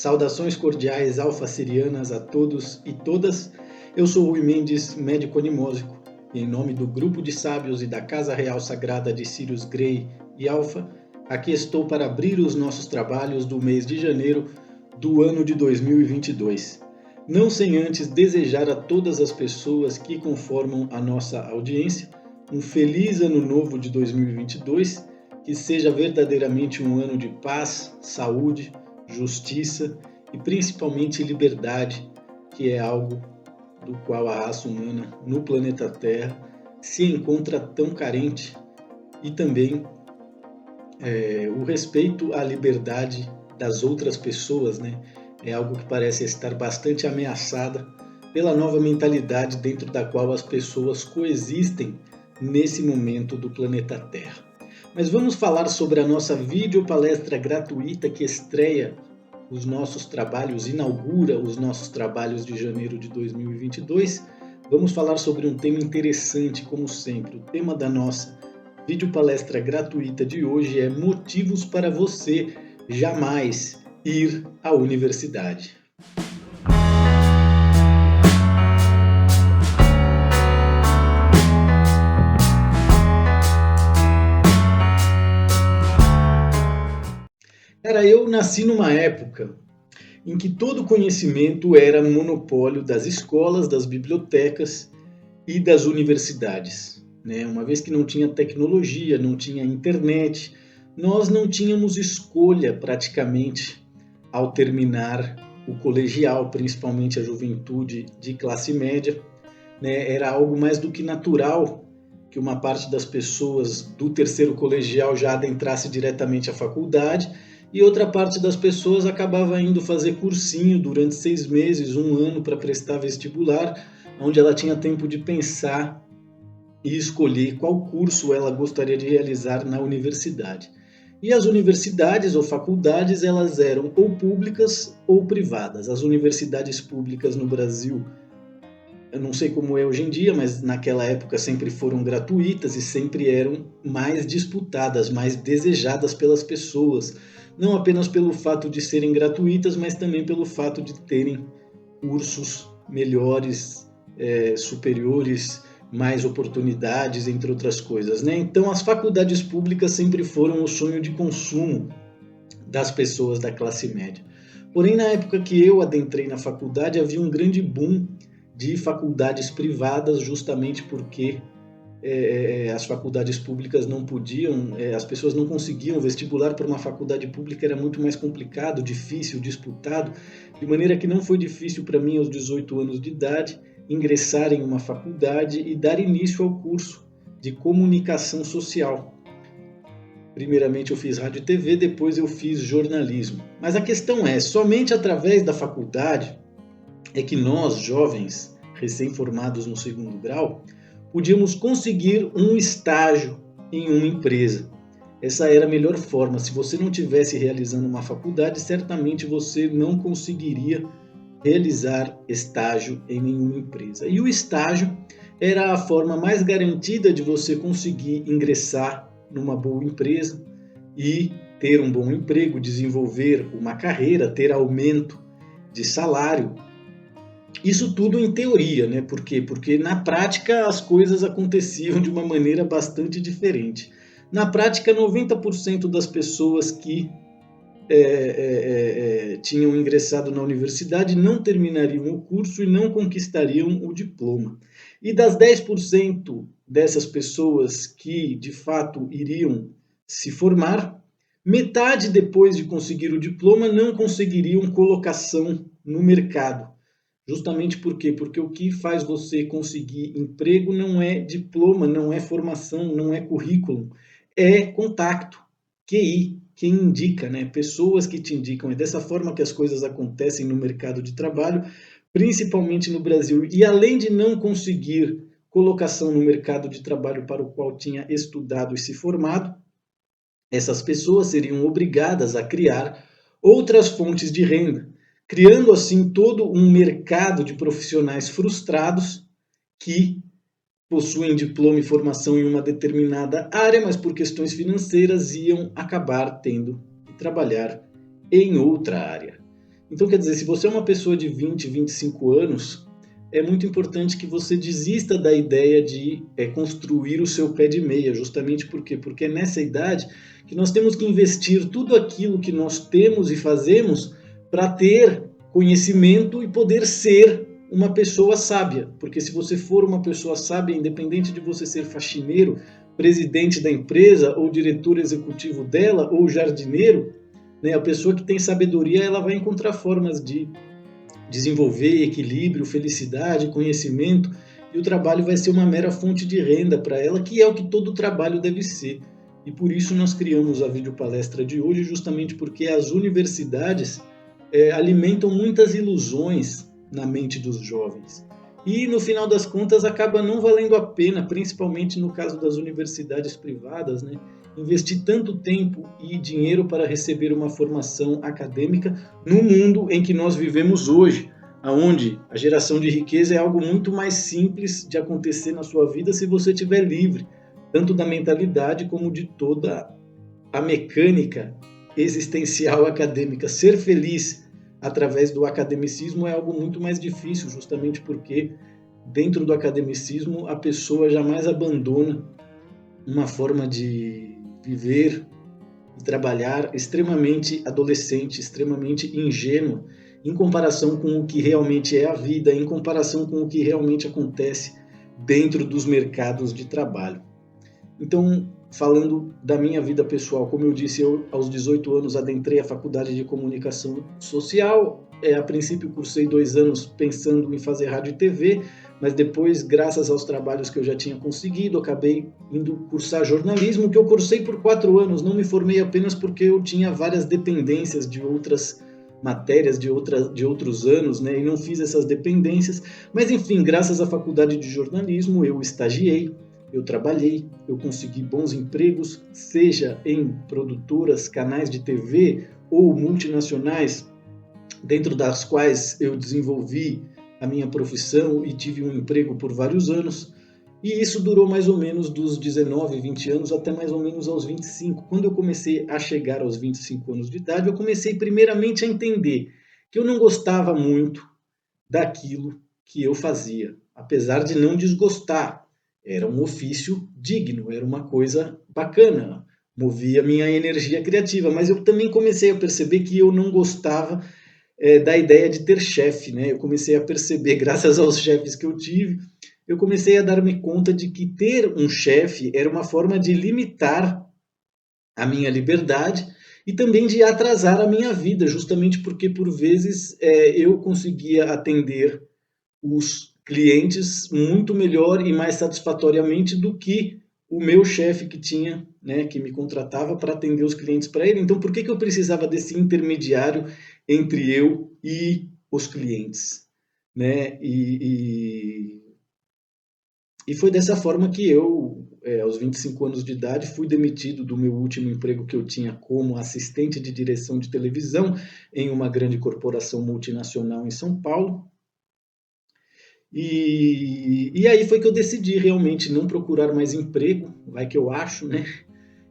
Saudações cordiais alfa-sirianas a todos e todas. Eu sou Rui Mendes, médico animósico, e em nome do grupo de sábios e da Casa Real Sagrada de Sirius Grey e Alfa, aqui estou para abrir os nossos trabalhos do mês de janeiro do ano de 2022. Não sem antes desejar a todas as pessoas que conformam a nossa audiência um feliz ano novo de 2022, que seja verdadeiramente um ano de paz, saúde, justiça e principalmente liberdade, que é algo do qual a raça humana no planeta Terra se encontra tão carente, e também o respeito à liberdade das outras pessoas, né? É algo que parece estar bastante ameaçada pela nova mentalidade dentro da qual as pessoas coexistem nesse momento do planeta Terra. Mas vamos falar sobre a nossa videopalestra gratuita que estreia os nossos trabalhos, inaugura os nossos trabalhos de janeiro de 2022. Vamos falar sobre um tema interessante, como sempre. O tema da nossa videopalestra gratuita de hoje é motivos para você jamais ir à universidade. Eu nasci numa época em que todo conhecimento era monopólio das escolas, das bibliotecas e das universidades, né? Uma vez que não tinha tecnologia, não tinha internet, nós não tínhamos escolha praticamente ao terminar o colegial, principalmente a juventude de classe média, né? Era algo mais do que natural que uma parte das pessoas do terceiro colegial já adentrasse diretamente à faculdade, e outra parte das pessoas acabava indo fazer cursinho durante 6 meses, 1 ano para prestar vestibular, onde ela tinha tempo de pensar e escolher qual curso ela gostaria de realizar na universidade. E as universidades ou faculdades, elas eram ou públicas ou privadas. As universidades públicas no Brasil, eu não sei como é hoje em dia, mas naquela época sempre foram gratuitas e sempre eram mais disputadas, mais desejadas pelas pessoas. Não apenas pelo fato de serem gratuitas, mas também pelo fato de terem cursos melhores, superiores, mais oportunidades, entre outras coisas, né? Então, as faculdades públicas sempre foram o sonho de consumo das pessoas da classe média. Porém, na época que eu adentrei na faculdade, havia um grande boom de faculdades privadas, justamente porque as faculdades públicas não podiam, as pessoas não conseguiam. Vestibular para uma faculdade pública era muito mais complicado, difícil, disputado, de maneira que não foi difícil para mim, aos 18 anos de idade, ingressar em uma faculdade e dar início ao curso de comunicação social. Primeiramente eu fiz rádio e TV, depois eu fiz jornalismo. Mas a questão é, somente através da faculdade é que nós, jovens, recém-formados no 2º grau, podíamos conseguir um estágio em uma empresa. Essa era a melhor forma. Se você não estivesse realizando uma faculdade, certamente você não conseguiria realizar estágio em nenhuma empresa. E o estágio era a forma mais garantida de você conseguir ingressar numa boa empresa e ter um bom emprego, desenvolver uma carreira, ter aumento de salário. Isso tudo em teoria, né? Por quê? Porque na prática as coisas aconteciam de uma maneira bastante diferente. Na prática, 90% das pessoas que tinham ingressado na universidade não terminariam o curso e não conquistariam o diploma. E das 10% dessas pessoas que de fato iriam se formar, metade, depois de conseguir o diploma, não conseguiriam colocação no mercado. Justamente por quê? Porque o que faz você conseguir emprego não é diploma, não é formação, não é currículo, é contato, QI, quem indica, né? Pessoas que te indicam. É dessa forma que as coisas acontecem no mercado de trabalho, principalmente no Brasil. E além de não conseguir colocação no mercado de trabalho para o qual tinha estudado e se formado, essas pessoas seriam obrigadas a criar outras fontes de renda, criando assim todo um mercado de profissionais frustrados que possuem diploma e formação em uma determinada área, mas por questões financeiras iam acabar tendo que trabalhar em outra área. Então, quer dizer, se você é uma pessoa de 20, 25 anos, é muito importante que você desista da ideia de construir o seu pé de meia, justamente por quê? Porque é nessa idade que nós temos que investir tudo aquilo que nós temos e fazemos para ter conhecimento e poder ser uma pessoa sábia. Porque se você for uma pessoa sábia, independente de você ser faxineiro, presidente da empresa, ou diretor executivo dela, ou jardineiro, né, a pessoa que tem sabedoria, ela vai encontrar formas de desenvolver equilíbrio, felicidade, conhecimento, e o trabalho vai ser uma mera fonte de renda para ela, que é o que todo trabalho deve ser. E por isso nós criamos a videopalestra de hoje, justamente porque as universidades alimentam muitas ilusões na mente dos jovens. E no final das contas acaba não valendo a pena, principalmente no caso das universidades privadas, né, investir tanto tempo e dinheiro para receber uma formação acadêmica no mundo em que nós vivemos hoje, onde a geração de riqueza é algo muito mais simples de acontecer na sua vida se você estiver livre, tanto da mentalidade como de toda a mecânica existencial acadêmica. Ser feliz através do academicismo é algo muito mais difícil, justamente porque dentro do academicismo a pessoa jamais abandona uma forma de viver e trabalhar extremamente adolescente, extremamente ingênua, em comparação com o que realmente é a vida, em comparação com o que realmente acontece dentro dos mercados de trabalho. Então, falando da minha vida pessoal, como eu disse, eu aos 18 anos adentrei a faculdade de comunicação social. A princípio cursei 2 anos pensando em fazer rádio e TV, mas depois, graças aos trabalhos que eu já tinha conseguido, acabei indo cursar jornalismo, que eu cursei por 4 anos. Não me formei apenas porque eu tinha várias dependências de outras matérias de outros anos, né, e não fiz essas dependências. Mas, enfim, graças à faculdade de jornalismo, eu estagiei, eu trabalhei, eu consegui bons empregos, seja em produtoras, canais de TV ou multinacionais, dentro das quais eu desenvolvi a minha profissão e tive um emprego por vários anos. E isso durou mais ou menos dos 19, 20 anos até mais ou menos aos 25. Quando eu comecei a chegar aos 25 anos de idade, eu comecei primeiramente a entender que eu não gostava muito daquilo que eu fazia, apesar de não desgostar. Era um ofício digno, era uma coisa bacana, movia minha energia criativa, mas eu também comecei a perceber que eu não gostava da ideia de ter chefe, né? Eu comecei a perceber, graças aos chefes que eu tive, eu comecei a dar-me conta de que ter um chefe era uma forma de limitar a minha liberdade e também de atrasar a minha vida, justamente porque por vezes eu conseguia atender os clientes muito melhor e mais satisfatoriamente do que o meu chefe que tinha, né, que me contratava para atender os clientes para ele. Então, por que eu precisava desse intermediário entre eu e os clientes, né? E foi dessa forma que eu, aos 25 anos de idade, fui demitido do meu último emprego que eu tinha como assistente de direção de televisão em uma grande corporação multinacional em São Paulo. E aí foi que eu decidi realmente não procurar mais emprego, vai que eu acho, né?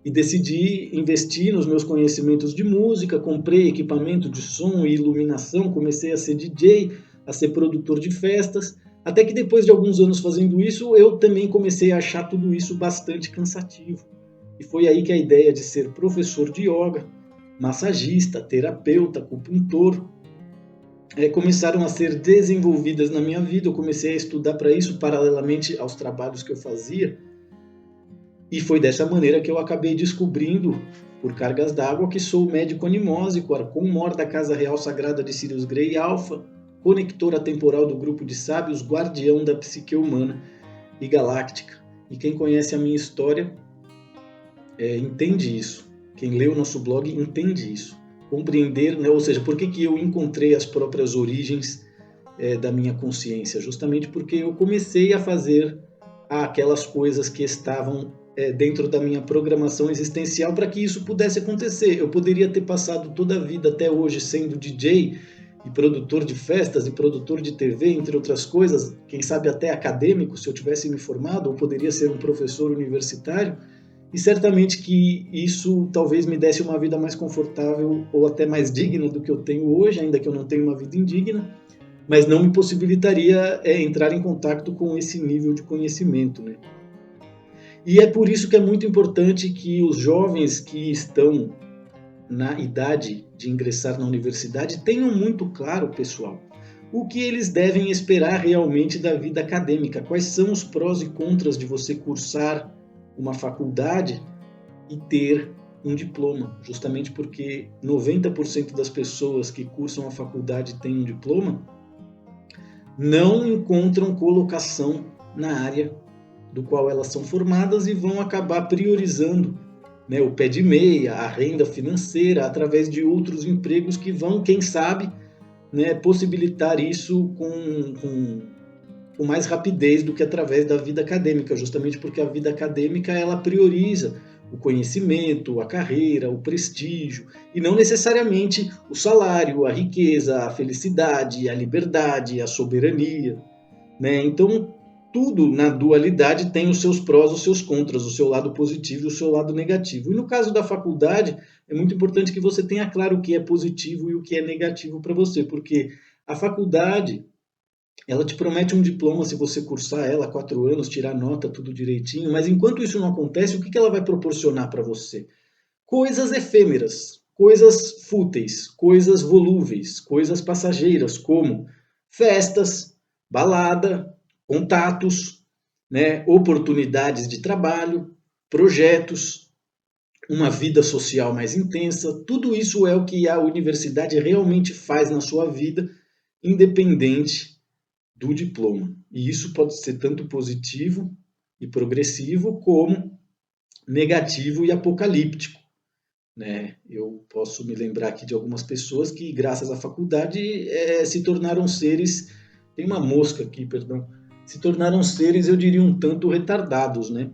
E decidi investir nos meus conhecimentos de música, comprei equipamento de som e iluminação, comecei a ser DJ, a ser produtor de festas, até que depois de alguns anos fazendo isso, eu também comecei a achar tudo isso bastante cansativo. E foi aí que a ideia de ser professor de yoga, massagista, terapeuta, acupuntor, começaram a ser desenvolvidas na minha vida. Eu comecei a estudar para isso paralelamente aos trabalhos que eu fazia. E foi dessa maneira que eu acabei descobrindo, por cargas d'água, que sou médico animósico, arcon-mor da Casa Real Sagrada de Sirius Grey Alpha, conector atemporal do grupo de sábios, guardião da psique humana e galáctica. E quem conhece a minha história entende isso. Quem lê o nosso blog entende isso. Compreender, né? Ou seja, por que eu encontrei as próprias origens da minha consciência? Justamente porque eu comecei a fazer aquelas coisas que estavam dentro da minha programação existencial para que isso pudesse acontecer. Eu poderia ter passado toda a vida até hoje sendo DJ e produtor de festas e produtor de TV, entre outras coisas, quem sabe até acadêmico, se eu tivesse me formado, ou poderia ser um professor universitário, e certamente que isso talvez me desse uma vida mais confortável ou até mais digna do que eu tenho hoje, ainda que eu não tenha uma vida indigna, mas não me possibilitaria entrar em contato com esse nível de conhecimento, né? E é por isso que é muito importante que os jovens que estão na idade de ingressar na universidade tenham muito claro, pessoal, o que eles devem esperar realmente da vida acadêmica, quais são os prós e contras de você cursar uma faculdade e ter um diploma, justamente porque 90% das pessoas que cursam a faculdade e têm um diploma não encontram colocação na área do qual elas são formadas e vão acabar priorizando, né, o pé de meia, a renda financeira, através de outros empregos que vão, quem sabe, né, possibilitar isso com mais rapidez do que através da vida acadêmica, justamente porque a vida acadêmica ela prioriza o conhecimento, a carreira, o prestígio, e não necessariamente o salário, a riqueza, a felicidade, a liberdade, a soberania, né? Então, tudo na dualidade tem os seus prós, os seus contras, o seu lado positivo e o seu lado negativo. E no caso da faculdade, é muito importante que você tenha claro o que é positivo e o que é negativo para você, porque a faculdade, ela te promete um diploma se você cursar ela 4 anos, tirar nota, tudo direitinho, mas enquanto isso não acontece, o que ela vai proporcionar para você? Coisas efêmeras, coisas fúteis, coisas volúveis, coisas passageiras, como festas, balada, contatos, né, oportunidades de trabalho, projetos, uma vida social mais intensa. Tudo isso é o que a universidade realmente faz na sua vida, independente do diploma. E isso pode ser tanto positivo e progressivo, como negativo e apocalíptico, né? Eu posso me lembrar aqui de algumas pessoas que, graças à faculdade, se tornaram seres. Tem uma mosca aqui, perdão. Se tornaram seres, eu diria, um tanto retardados, né?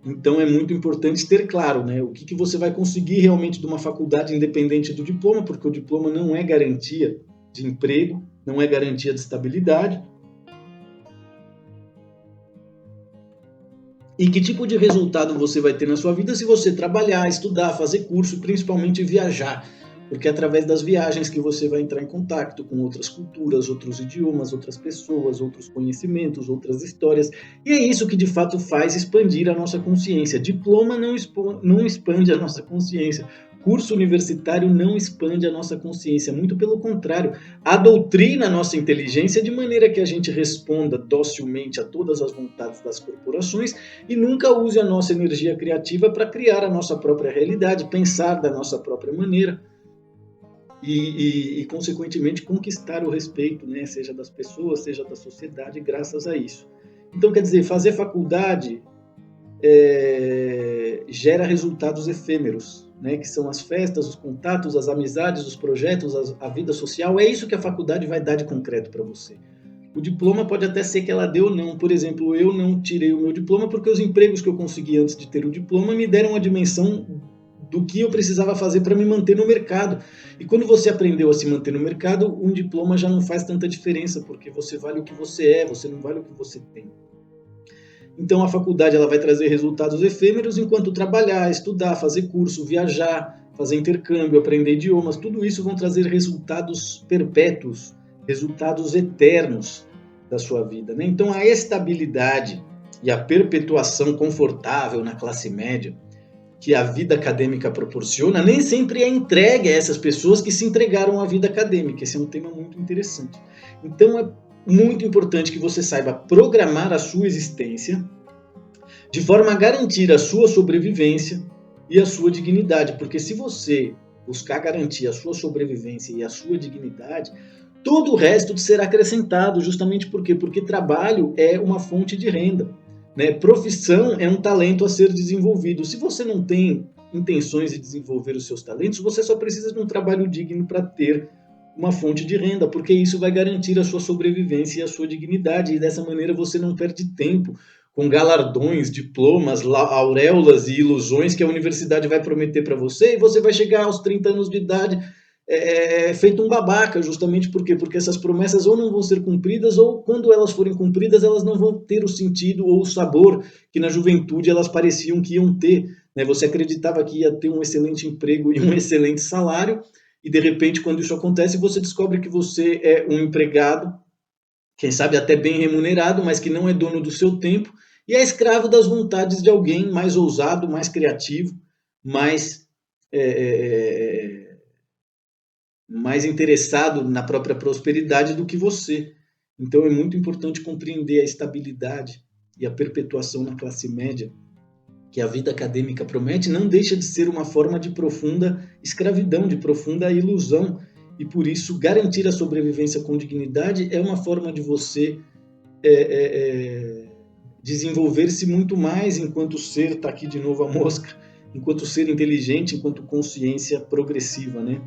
Então é muito importante ter claro, né, o que você vai conseguir realmente de uma faculdade independente do diploma, porque o diploma não é garantia de emprego, não é garantia de estabilidade. E que tipo de resultado você vai ter na sua vida se você trabalhar, estudar, fazer curso, principalmente viajar. Porque é através das viagens que você vai entrar em contato com outras culturas, outros idiomas, outras pessoas, outros conhecimentos, outras histórias. E é isso que de fato faz expandir a nossa consciência. Diploma não expande a nossa consciência. Curso universitário não expande a nossa consciência, muito pelo contrário, adoutrina a nossa inteligência de maneira que a gente responda docilmente a todas as vontades das corporações e nunca use a nossa energia criativa para criar a nossa própria realidade, pensar da nossa própria maneira e consequentemente, conquistar o respeito, né? Seja das pessoas, seja da sociedade, graças a isso. Então, quer dizer, fazer faculdade gera resultados efêmeros, né? Que são as festas, os contatos, as amizades, os projetos, a vida social. É isso que a faculdade vai dar de concreto para você. O diploma pode até ser que ela dê ou não. Por exemplo, eu não tirei o meu diploma porque os empregos que eu consegui antes de ter o diploma me deram a dimensão do que eu precisava fazer para me manter no mercado. E quando você aprendeu a se manter no mercado, um diploma já não faz tanta diferença, porque você vale o que você é, você não vale o que você tem. Então a faculdade ela vai trazer resultados efêmeros, enquanto trabalhar, estudar, fazer curso, viajar, fazer intercâmbio, aprender idiomas, tudo isso vão trazer resultados perpétuos, resultados eternos da sua vida, né? Então a estabilidade e a perpetuação confortável na classe média que a vida acadêmica proporciona nem sempre é entregue a essas pessoas que se entregaram à vida acadêmica. Esse é um tema muito interessante. Então é muito importante que você saiba programar a sua existência de forma a garantir a sua sobrevivência e a sua dignidade, porque se você buscar garantir a sua sobrevivência e a sua dignidade, todo o resto será acrescentado, justamente por quê? Porque trabalho é uma fonte de renda, né? Profissão é um talento a ser desenvolvido. Se você não tem intenções de desenvolver os seus talentos, você só precisa de um trabalho digno para ter uma fonte de renda, porque isso vai garantir a sua sobrevivência e a sua dignidade, e dessa maneira você não perde tempo com galardões, diplomas, auréolas e ilusões que a universidade vai prometer para você, e você vai chegar aos 30 anos de idade feito um babaca, justamente por quê? Porque essas promessas ou não vão ser cumpridas, ou quando elas forem cumpridas, elas não vão ter o sentido ou o sabor que na juventude elas pareciam que iam ter. Né? Você acreditava que ia ter um excelente emprego e um excelente salário, e de repente, quando isso acontece, você descobre que você é um empregado, quem sabe até bem remunerado, mas que não é dono do seu tempo, e é escravo das vontades de alguém mais ousado, mais criativo, mais, é, mais interessado na própria prosperidade do que você. Então é muito importante compreender a estabilidade e a perpetuação na classe média que a vida acadêmica promete, não deixa de ser uma forma de profunda escravidão, de profunda ilusão. E por isso, garantir a sobrevivência com dignidade é uma forma de você desenvolver-se muito mais enquanto ser, está aqui de novo a mosca, enquanto ser inteligente, enquanto consciência progressiva, né?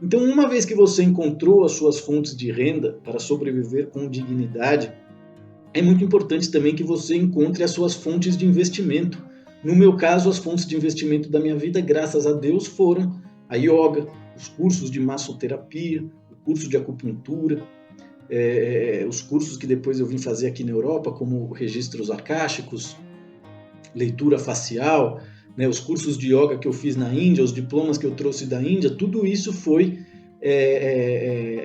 Então, uma vez que você encontrou as suas fontes de renda para sobreviver com dignidade, é muito importante também que você encontre as suas fontes de investimento. No meu caso, as fontes de investimento da minha vida, graças a Deus, foram a yoga, os cursos de massoterapia, o curso de acupuntura, os cursos que depois eu vim fazer aqui na Europa, como registros akáshicos, leitura facial, né, os cursos de yoga que eu fiz na Índia, os diplomas que eu trouxe da Índia, tudo isso foi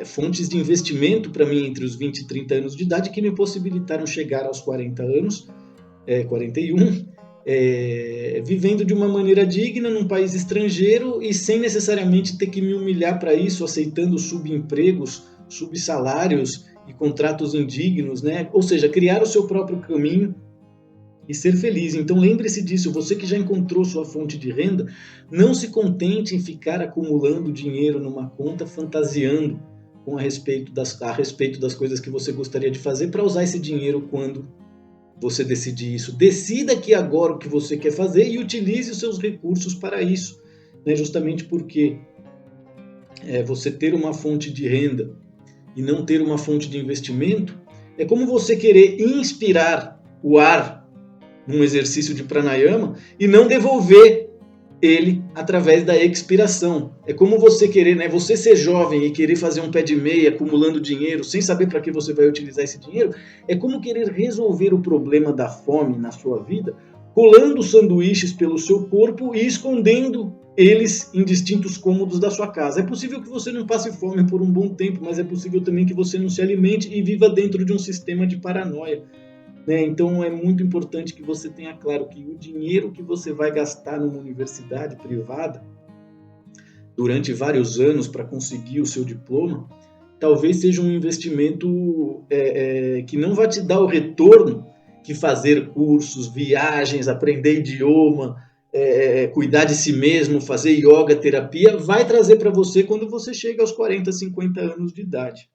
fontes de investimento para mim entre os 20 e 30 anos de idade que me possibilitaram chegar aos 40 anos, 41, vivendo de uma maneira digna num país estrangeiro e sem necessariamente ter que me humilhar para isso, aceitando subempregos, subsalários e contratos indignos, né? Ou seja, criar o seu próprio caminho e ser feliz. Então lembre-se disso, você que já encontrou sua fonte de renda, não se contente em ficar acumulando dinheiro numa conta, fantasiando a respeito das coisas que você gostaria de fazer para usar esse dinheiro quando você decidir isso. Decida aqui agora o que você quer fazer e utilize os seus recursos para isso, né? Justamente porque você ter uma fonte de renda e não ter uma fonte de investimento é como você querer inspirar o ar num exercício de pranayama e não devolver ele através da expiração. É como você querer, né? Você ser jovem e querer fazer um pé de meia acumulando dinheiro sem saber para que você vai utilizar esse dinheiro, é como querer resolver o problema da fome na sua vida, colando sanduíches pelo seu corpo e escondendo eles em distintos cômodos da sua casa. É possível que você não passe fome por um bom tempo, mas é possível também que você não se alimente e viva dentro de um sistema de paranoia. Então é muito importante que você tenha claro que o dinheiro que você vai gastar numa universidade privada durante vários anos para conseguir o seu diploma, talvez seja um investimento que não vai te dar o retorno que fazer cursos, viagens, aprender idioma, cuidar de si mesmo, fazer yoga, terapia, vai trazer para você quando você chega aos 40, 50 anos de idade.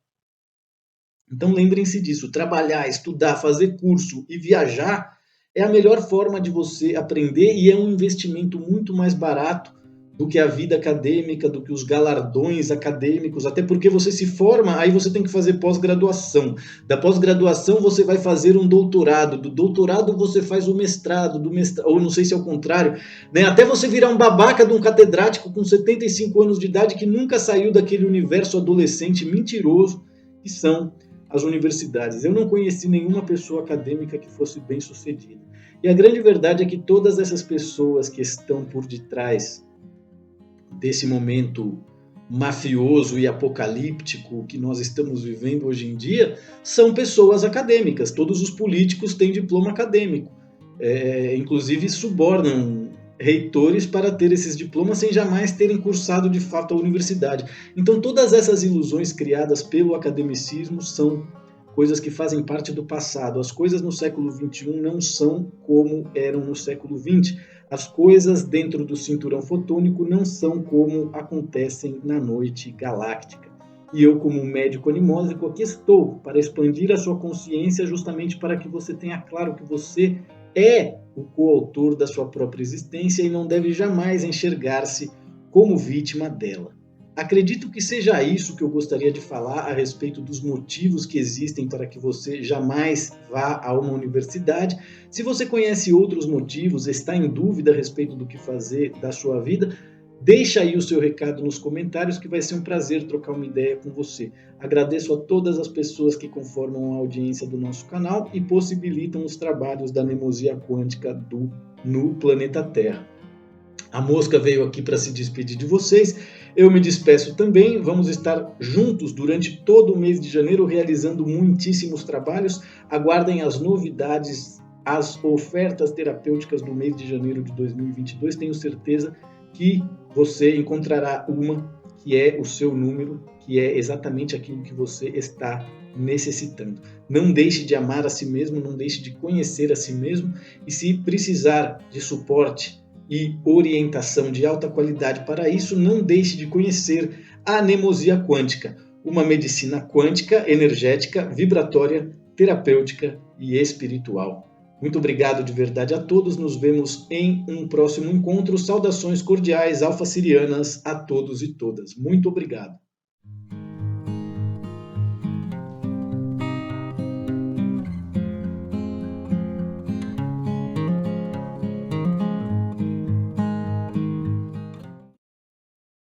Então lembrem-se disso, trabalhar, estudar, fazer curso e viajar é a melhor forma de você aprender e é um investimento muito mais barato do que a vida acadêmica, do que os galardões acadêmicos, até porque você se forma, aí você tem que fazer pós-graduação. Da pós-graduação você vai fazer um doutorado, do doutorado você faz o mestrado, do mestrado, ou não sei se é o contrário, né? Até você virar um babaca de um catedrático com 75 anos de idade que nunca saiu daquele universo adolescente mentiroso que são as universidades. Eu não conheci nenhuma pessoa acadêmica que fosse bem sucedida. E a grande verdade é que todas essas pessoas que estão por detrás desse momento mafioso e apocalíptico que nós estamos vivendo hoje em dia são pessoas acadêmicas. Todos os políticos têm diploma acadêmico. Inclusive subornam reitores para ter esses diplomas sem jamais terem cursado de fato a universidade. Então todas essas ilusões criadas pelo academicismo são coisas que fazem parte do passado. As coisas no século XXI não são como eram no século XX. As coisas dentro do cinturão fotônico não são como acontecem na noite galáctica. E eu, como médico animósico, aqui estou para expandir a sua consciência justamente para que você tenha claro que você é o coautor da sua própria existência e não deve jamais enxergar-se como vítima dela. Acredito que seja isso que eu gostaria de falar a respeito dos motivos que existem para que você jamais vá a uma universidade. Se você conhece outros motivos, está em dúvida a respeito do que fazer da sua vida, Deixa aí o seu recado nos comentários que vai ser um prazer trocar uma ideia com você. Agradeço a todas as pessoas que conformam a audiência do nosso canal e possibilitam os trabalhos da Nemosia Quântica no planeta Terra. A Mosca veio aqui para se despedir de vocês. Eu me despeço também. Vamos estar juntos durante todo o mês de janeiro realizando muitíssimos trabalhos. Aguardem as novidades, as ofertas terapêuticas do mês de janeiro de 2022. Tenho certeza que você encontrará uma que é o seu número, que é exatamente aquilo que você está necessitando. Não deixe de amar a si mesmo, não deixe de conhecer a si mesmo, e se precisar de suporte e orientação de alta qualidade para isso, não deixe de conhecer a Nemosia Quântica, uma medicina quântica, energética, vibratória, terapêutica e espiritual. Muito obrigado de verdade a todos, nos vemos em um próximo encontro. Saudações cordiais alfa-sirianas a todos e todas. Muito obrigado.